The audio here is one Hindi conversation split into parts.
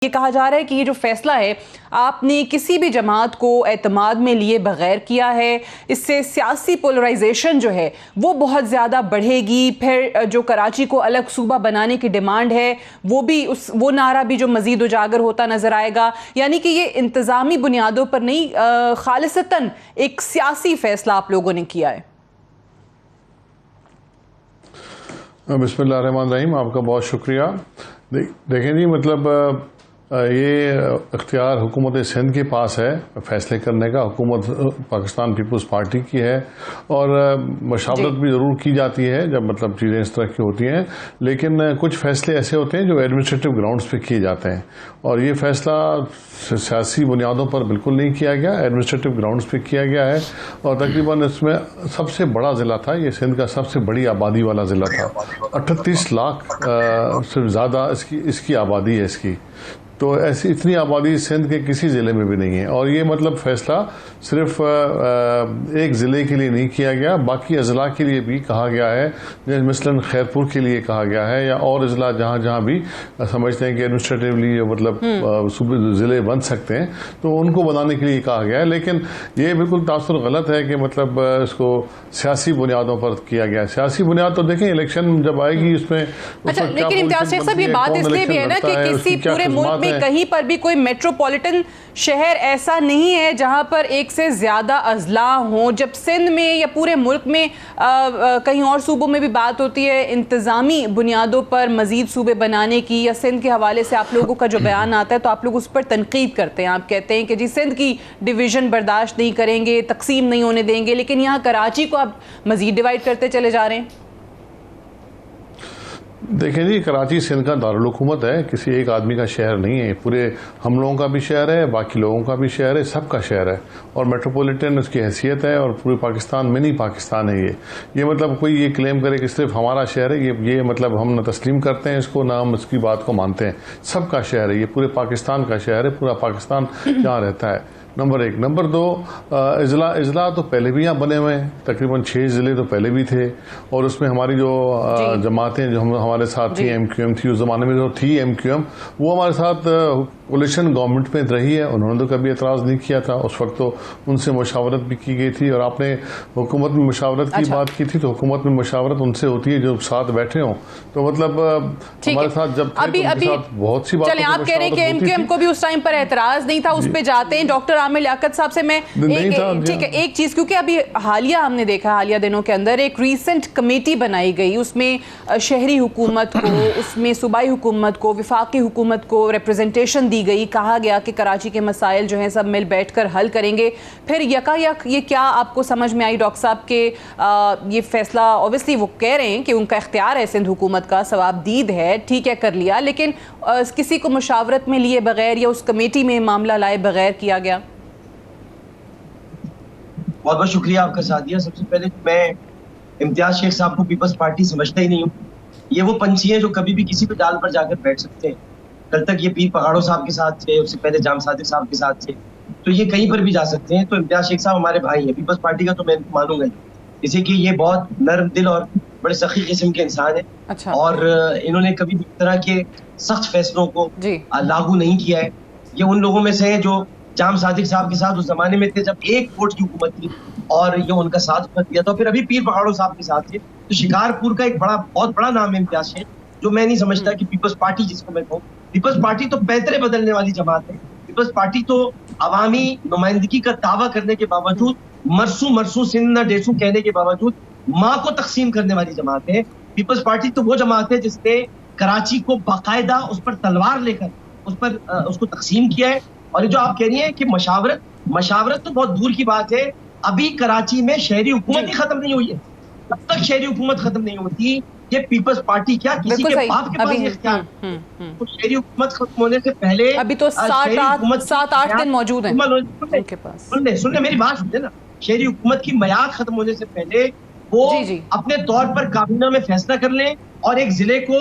ये कहा जा रहा है कि ये जो फैसला है आपने किसी भी जमात को एतमाद में लिए बगैर किया है। इससे सियासी पोलराइजेशन जो है वो बहुत ज़्यादा बढ़ेगी। फिर जो कराची को अलग सूबा बनाने की डिमांड है वो नारा भी जो मज़ीद उजागर होता नज़र आएगा। यानी कि ये इंतज़ामी बुनियादों पर नहीं, खालिसतन एक सियासी फैसला आप लोगों ने किया है। बिस्मिल्लाहिर्रहमानिर्रहीम, आपका बहुत शुक्रिया। देखें जी, मतलब ये इख्तियार हुकूमत सिंध के पास है फैसले करने का। हुकूमत पाकिस्तान पीपल्स पार्टी की है और मशावरत भी ज़रूर की जाती है जब मतलब चीज़ें इस तरह की होती हैं, लेकिन कुछ फैसले ऐसे होते हैं जो एडमिनिस्ट्रेटिव ग्राउंड्स पे किए जाते हैं और ये फैसला सियासी बुनियादों पर बिल्कुल नहीं किया गया, एडमिनिस्ट्रेटिव ग्राउंड्स पे किया गया है। और तकरीबन इसमें सबसे बड़ा ज़िला था, ये सिंध का सबसे बड़ी आबादी वाला ज़िला था। 38 लाख से ज़्यादा इसकी आबादी है इसकी। तो ऐसी इतनी आबादी सिंध के किसी ज़िले में भी नहीं है। और ये मतलब फ़ैसला सिर्फ एक ज़िले के लिए नहीं किया गया, बाकी अज़ला के लिए भी कहा गया है। जैसे मिसलन खैरपुर के लिए कहा गया है या और अज़ला जहाँ जहाँ भी समझते हैं कि एडमिनिस्ट्रेटिवली मतलब सूबे ज़िले बन सकते हैं तो उनको बनाने के लिए कहा गया है। लेकिन ये बिल्कुल तासुर गलत है कि मतलब इसको सियासी बुनियादों पर किया गया है। सियासी बुनियाद तो देखें इलेक्शन जब आएगी उसमें। अच्छा, लेकिन इम्तियाज़ शेख साहब, ये बात इसलिए भी है ना कि किसी पूरे मुल्क में कहीं पर भी कोई मेट्रोपॉलिटन शहर ऐसा नहीं है जहां पर एक से ज्यादा अजला हो। जब सिंध में या पूरे मुल्क में कहीं और सूबों में भी बात होती है इंतजामी बुनियादों पर मजीद सूबे बनाने की, या सिंध के हवाले से आप लोगों का जो बयान आता है तो आप लोग उस पर तनकीद करते हैं। आप कहते हैं कि जी सिंध की डिवीजन बर्दाश्त नहीं करेंगे, तकसीम नहीं होने देंगे, लेकिन यहाँ कराची को आप मजीद डिवाइड करते चले जा रहे हैं। देखें जी, कराची सिंध का दारुल हुकूमत है, किसी एक आदमी का शहर नहीं है। पूरे हम लोगों का भी शहर है, बाकी लोगों का भी शहर है, सबका शहर है। और मेट्रोपॉलिटन उसकी हैसियत है और पूरे पाकिस्तान मिनी पाकिस्तान है ये मतलब कोई ये क्लेम करे कि सिर्फ हमारा शहर है, ये मतलब हम न तस्लीम करते हैं इसको, ना हम इसकी बात को मानते हैं। सबका शहर है ये, पूरे पाकिस्तान का शहर है, पूरा पाकिस्तान यहाँ रहता है। नंबर एक। नंबर दो, इजला तो पहले भी यहाँ बने हुए हैं, तकरीबन 6 ज़िले तो पहले भी थे। और उसमें हमारी जो जमातें जो हमारे साथ थी, MQM थी, उस ज़माने में जो थी MQM, वो हमारे साथ कोलिशन गवर्नमेंट में रही है। उन्होंने तो कभी एतराज़ नहीं किया था। उस वक्त तो उनसे मुशावरत भी की गई थी। और आपने हुकूमत में मुशावरत की बात की थी, तो हुकूमत में मुशावरत उनसे होती है जो साथ बैठे हों। तो मतलब हमारे साथ जब अभी बहुत सी बात, आप कह रहे हैं कि MQM को भी उस टाइम पर एतराज़ नहीं था, उस पर जाते हैं। डॉक्टर आमिर लियाकत साहब से मैं ठीक है एक चीज, क्योंकि अभी हालिया हमने देखा, हालिया दिनों के अंदर एक रीसेंट कमेटी बनाई गई, उसमें शहरी हुकूमत को, उसमें सूबाई हुकूमत को, विफाकी हुकूमत को रिप्रेजेंटेशन दी गई। कहा गया कि कराची के मसाइल जो हैं सब मिल बैठकर हल करेंगे। फिर यकायक ये क्या आपको समझ में आई डॉक्टर साहब के ये फैसला, ऑब्वियसली वो कह रहे हैं कि उनका इख्तियार है सिंध हुकूमत का, सवाबदीद है, ठीक है कर लिया, लेकिन किसी को मुशावरत में लिए बगैर या उस कमेटी में मामला लाए बगैर किया गया। बहुत बहुत शुक्रिया आपका साथ दिया। सबसे पहले मैं इम्तियाज शेख साहब को पीपल्स पार्टी समझता ही नहीं हूँ। ये वो पंछी हैं जो कभी भी किसी भी डाल पर जाकर बैठ सकते हैं। कल तक ये पीर पहाड़ों साहब के साथ थे, उससे पहले जाम सादिक साहब के साथ थे, तो ये कहीं पर भी जा सकते हैं। तो इम्तियाज शेख साहब हमारे भाई हैं, पीपल्स पार्टी का तो मैं मानूंगा ही, इसे कि ये बहुत नर्म दिल और बड़े सखी किस्म के इंसान है। अच्छा। और इन्होंने कभी भी तरह के सख्त फैसलों को लागू नहीं किया है। ये उन लोगों में से है जो जाम सादिक साहब के साथ उस जमाने में थे जब एक वोट की हुकूमत थी और ये उनका साथ दिया था। फिर अभी पीर पहाड़ों साहब के साथ थे। तो शिकारपुर का एक बहुत बड़ा नाम है इम्तियाज शेख, जो मैं नहीं समझता कि पीपल्स पार्टी जिसको मैं कहूँ, पीपल्स पार्टी तो पैतरे बदलने वाली जमात है। पीपल्स पार्टी तो अवामी नुमाइंदगी का दावा करने के बावजूद, मरसू सिंध न डेसू कहने के बावजूद माँ को तकसीम करने वाली जमात है। पीपल्स पार्टी तो वो जमात है जिसने कराची को बाकायदा उस पर तलवार लेकर उसको तकसीम किया है। और जो आप कह रही हैं कि मशावरत तो बहुत दूर की बात है। अभी कराची में शहरी हुकूमत ही खत्म नहीं हुई है। जब तक शहरी हुकूमत खत्म नहीं होती, ये पीपल्स पार्टी क्या किसी के बाप के पास इख्तियार, तो शहरी हुकूमत खत्म होने से पहले अभी तो 7-8 दिन मौजूद हैं उनके पास। सुनने मेरी बात सुनते ना, शहरी हुकूमत की मियाद खत्म होने से पहले वो अपने तौर पर काबीना में फैसला कर लें और एक जिले को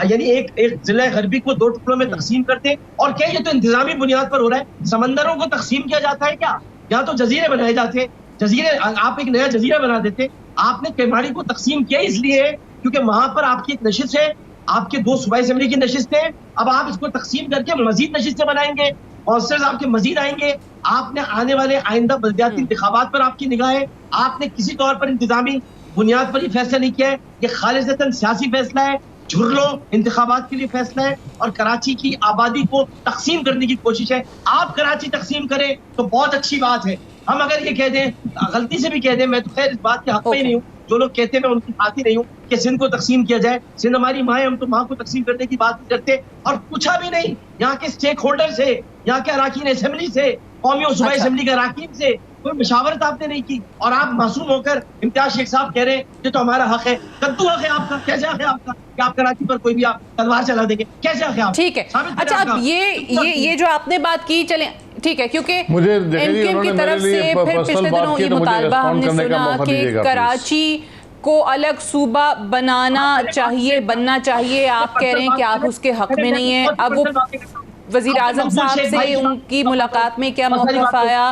यानी एक जिला गरबी को 2 टुकड़ों में तकसीम करते। और क्या ये तो इंतजामी बुनियाद पर हो रहा है? समंदरों को तकसीम किया जाता है क्या? यहाँ तो जजीरे बनाए जाते हैं। जजीरे, आप एक नया जजीरा बना देते। आपने केमाड़ी को तकसीम किया इसलिए क्योंकि वहां पर आपकी एक नशिश है, आपके 2 सूबाई असेंबली की नशिस्तें, अब आप इसको तकसीम करके मजीद नशिस्तें बनाएंगे, काउंसलर्स आपके मजीद आएंगे, आपने आने वाले आइंदा बल्दियाती इंतखाबात पर आपकी निगाहें, आपने किसी तौर पर इंतजामी बुनियाद पर ये फैसला नहीं किया है, ये खालिसतन सियासी फैसला है, झुर्रो इंतखाबात के लिए फैसला है और कराची की आबादी को तकसीम करने की कोशिश है। आप कराची तकसीम करें तो बहुत अच्छी बात है, हम अगर ये कह दें, गलती से भी कह दें, मैं तो खैर इस बात के हक में ही नहीं हूँ, जो लोग कहते हैं मैं उनकी साथ ही नहीं हूँ कि सिंध को तकसीम किया जाए, सिंध हमारी माँ है, हम तो माँ को तकसीम करने की बात करते और पूछा भी नहीं यहाँ के स्टेक होल्डर से, यहाँ के अराकीन असेंबली से, कौमी और सूबाई असेंबली के अराकीन से कोई मशावरत आपने नहीं की और आप मासूम होकर इम्तियाज शेख साहब कह रहे हैं ये तो हमारा हक है। कद्दू हक है आपका, कैसे हक है आपका कि आप कराची पर कोई भी आप तलवार चला देंगे, कैसे हक है आप? ठीक है, अच्छा अब ये जो आपने बात की, चले ठीक है, क्योंकि एमकेएम की तरफ से फिर पिछले दिनों ये मुतालबा हमने सुना कि कराची को अलग सूबा बनाना चाहिए, बनना चाहिए। आप कह रहे हैं कि आप उसके हक में नहीं है। अब वो वजीर आजम साहब से उनकी मुलाकात में क्या मौक़िफ़ आया?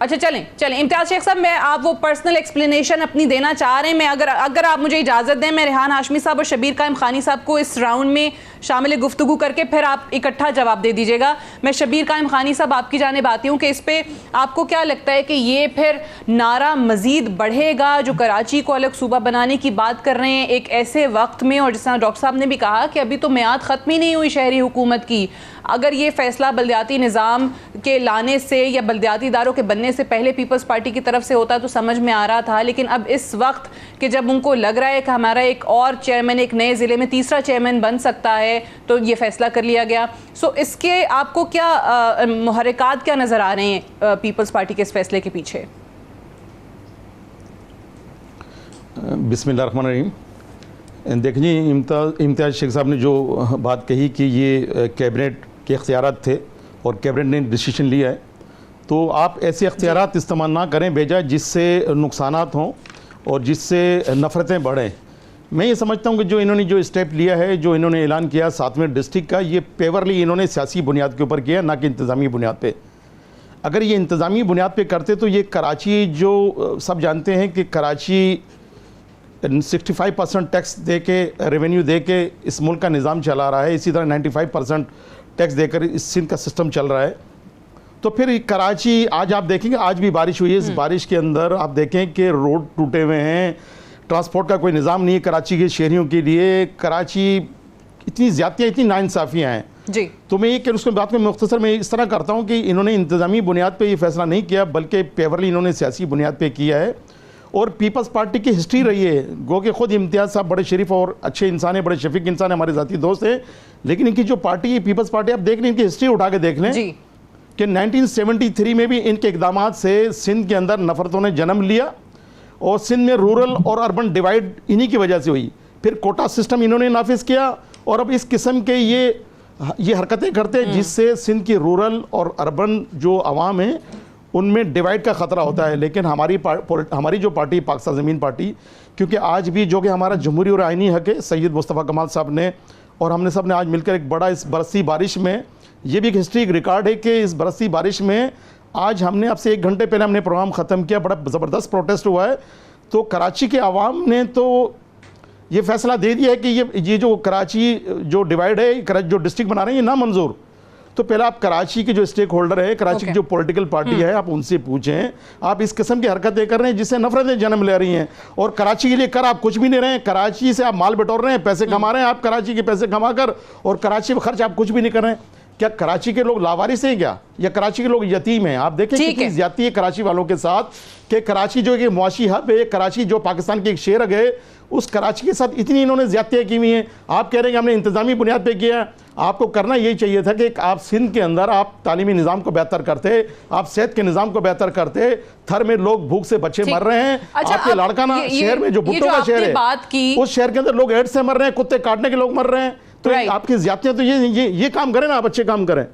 अच्छा चलें इम्तियाज शेख साहब, मैं आप वो पर्सनल एक्सप्लेनेशन अपनी देना चाह रहे हैं, मैं अगर आप मुझे इजाज़त दें, मैं रेहान हाशमी साहब और शबीर कायम खानी साहब को इस राउंड में शामिल गुफ्तगू करके फिर आप इकट्ठा जवाब दे दीजिएगा। मैं शबीर कायम खानी साहब आपकी जानिब आती हूँ कि इस पे आपको क्या लगता है कि ये फिर नारा मज़ीद बढ़ेगा जो कराची को अलग सूबा बनाने की बात कर रहे हैं एक ऐसे वक्त में, और जिस तरह डॉक्टर साहब ने भी कहा कि अभी तो मियाद ख़त्म ही नहीं हुई शहरी हुकूमत की। अगर ये फैसला बल्दियाती निज़ाम के लाने से या बल्दियाती इदारों के बनने से पहले पीपल्स पार्टी की तरफ से होता तो समझ में आ रहा था, लेकिन अब इस वक्त कि जब उनको लग रहा है कि हमारा एक और चेयरमैन एक नए ज़िले में तीसरा चेयरमैन बन सकता है, तो ये फैसला कर लिया गया। सो इसके आपको क्या मुहर्रिकात क्या नज़र आ रहे हैं पीपल्स पार्टी के इस फैसले के पीछे? बिस्मिल्लाहिर्रहमानिर्रहीम। देखिए, इम्तियाज शेख साहब ने जो बात कही कि ये कैबिनेट के इख्तियारात थे और कैबिनेट ने डिसीजन लिया है, तो आप ऐसे इख्तियारात इस्तेमाल ना करें बेजा जिससे नुकसानात हों और जिससे नफ़रतें बढ़ें। मैं ये समझता हूँ कि जो इन्होंने जो स्टेप लिया है, जो इन्होंने ऐलान किया 7वें डिस्ट्रिक्ट का, ये पेवरली इन्होंने सियासी बुनियाद के ऊपर किया, ना कि इंतज़ामी बुनियाद पे। अगर ये इंतज़ामी बुनियाद पे करते तो ये कराची, जो सब जानते हैं कि कराची 65% टैक्स दे के, रेवेन्यू दे के इस मुल्क का निज़ाम चला रहा है, इसी तरह 95% टैक्स देकर इस सिंध का सिस्टम चल रहा है। तो फिर कराची, आज आप देखेंगे आज भी बारिश हुई है, इस बारिश के अंदर आप देखें कि रोड टूटे हुए हैं, ट्रांसपोर्ट का कोई निज़ाम नहीं है कराची के शहरियों के लिए। कराची इतनी ज़्यादतियाँ, इतनी नाइंसाफ़ियाँ हैं जी। तो मैं ये उसके बात में मुख्तसर मैं इस तरह करता हूँ कि इन्होंने इंतज़ामी बुनियाद पे ये फैसला नहीं किया, बल्कि पेवरली इन्होंने सियासी बुनियाद पे किया है। और पीपल्स पार्टी की हिस्ट्री रही है, गो कि ख़ुद इम्तियाज़ साहब बड़े शरीफ और अच्छे इंसान हैं, बड़े शफीक इंसान है, हमारे ज़ाती दोस्त हैं, लेकिन इनकी जो पार्टी है पीपल्स पार्टी, आप देख लें, इनकी हिस्ट्री उठा के देख लें कि 1973 में भी इनके इक़दाम से सिंध के अंदर नफ़रतों ने जन्म लिया और सिंध में रूरल और अर्बन डिवाइड इन्हीं की वजह से हुई। फिर कोटा सिस्टम इन्होंने नाफिज किया और अब इस किस्म के ये हरकतें करते हैं जिससे सिंध की रूरल और अर्बन जो आवाम है उनमें डिवाइड का ख़तरा होता है। लेकिन हमारी जो पार्टी पाकिस्तान ज़मीन पार्टी, क्योंकि आज भी जो कि हमारा जमहूरी और आइनी हक है, सैयद मुस्तफ़ा कमाल साहब ने और हमने सब ने आज मिलकर एक बड़ा, इस बरसी बारिश में, ये भी एक हिस्ट्री, एक रिकॉर्ड है कि इस बरसी बारिश में आज हमने, अब से 1 घंटे पहले हमने प्रोग्राम ख़त्म किया, बड़ा ज़बरदस्त प्रोटेस्ट हुआ है। तो कराची के आवाम ने तो ये फैसला दे दिया है कि ये जो कराची जो डिवाइड है, कराची जो डिस्ट्रिक्ट बना रहे हैं, ये ना मंजूर। तो पहले आप कराची के जो स्टेक होल्डर है, कराची की जो पॉलिटिकल पार्टी है, आप उनसे पूछें, आप इस किस्म की हरकतें कर रहे हैं जिससे नफरतें जन्म ले रही हैं। और कराची के लिए कर आप कुछ भी नहीं रहे हैं, कराची से आप माल बटोर रहे हैं, पैसे कमा रहे हैं आप कराची के पैसे कमा कर, और कराची में खर्च आप कुछ भी नहीं कर रहे हैं। क्या कराची के लोग लावारिस हैं क्या, या कराची के लोग यतीम हैं? आप देखें कितनी ज्यादती है कराची वालों के साथ, कि कराची जो एक मुआशी हब है, कराची जो पाकिस्तान की एक शहर है, उस कराची के साथ इतनी इन्होंने ज्यादतियाँ की हुई हैं। आप कह रहे हैं कि हमने इंतजामी बुनियाद पे किया, आपको करना यही चाहिए था कि आप सिंध के अंदर आप तालीमी निज़ाम को बेहतर करते, आप सेहत के निज़ाम को बेहतर करते। थर में लोग भूख से बच्चे मर रहे हैं। अच्छा, आपके लाड़काना शहर में जो भुट्टो का शहर है, उस शहर के अंदर लोग एड्स से मर रहे हैं, कुत्ते काटने के लोग मर रहे हैं। तो आपकी ज्यादतियां, तो ये काम करें ना, आप अच्छे काम करें।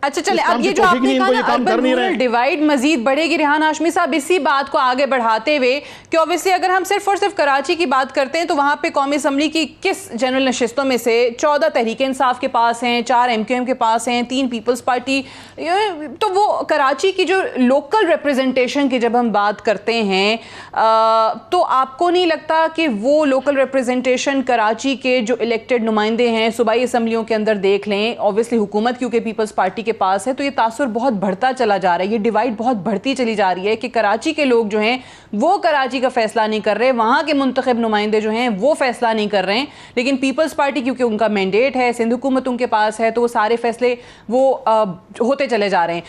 अच्छा चले, इस काम अब की ये जो तौफीक आपने नहीं, कहा इनको ये ना काम कर अर्बन नहीं रूरल रहे। डिवाइड मजीद बढ़ेगी, रेहान हाशमी साहब इसी बात को आगे बढ़ाते हुए कि ऑब्वियसली अगर हम सिर्फ और सिर्फ कराची की बात करते हैं तो वहां पे कौमी असम्बली की किस जनरल नशिस्तों में से 14 तहरीक इंसाफ के पास हैं, 4 MQM के पास हैं, 3 पीपल्स पार्टी, तो वो कराची की जो लोकल रिप्रेजेंटेशन की जब हम बात करते हैं तो आपको नहीं लगता कि वो लोकल रिप्रेजेंटेशन कराची के जो इलेक्टेड नुमाइंदे हैं सूबाई असम्बलियों के अंदर देख लें, ऑब्वियसली हुकूमत क्योंकि पीपल्स पार्टी के पास है, तो ये तासुर बहुत बढ़ता चला जा रहा है, ये डिवाइड बहुत बढ़ती चली जा रही है कि कराची के लोग जो हैं वो कराची का फैसला नहीं कर रहे, वहां के मुंतखब नुमाइंदे जो हैं वो फैसला नहीं कर रहे हैं, लेकिन पीपल्स पार्टी क्योंकि उनका मैंडेट है, सिंध हुकूमत उनके पास है, तो वो सारे फैसले वो होते चले जा रहे हैं।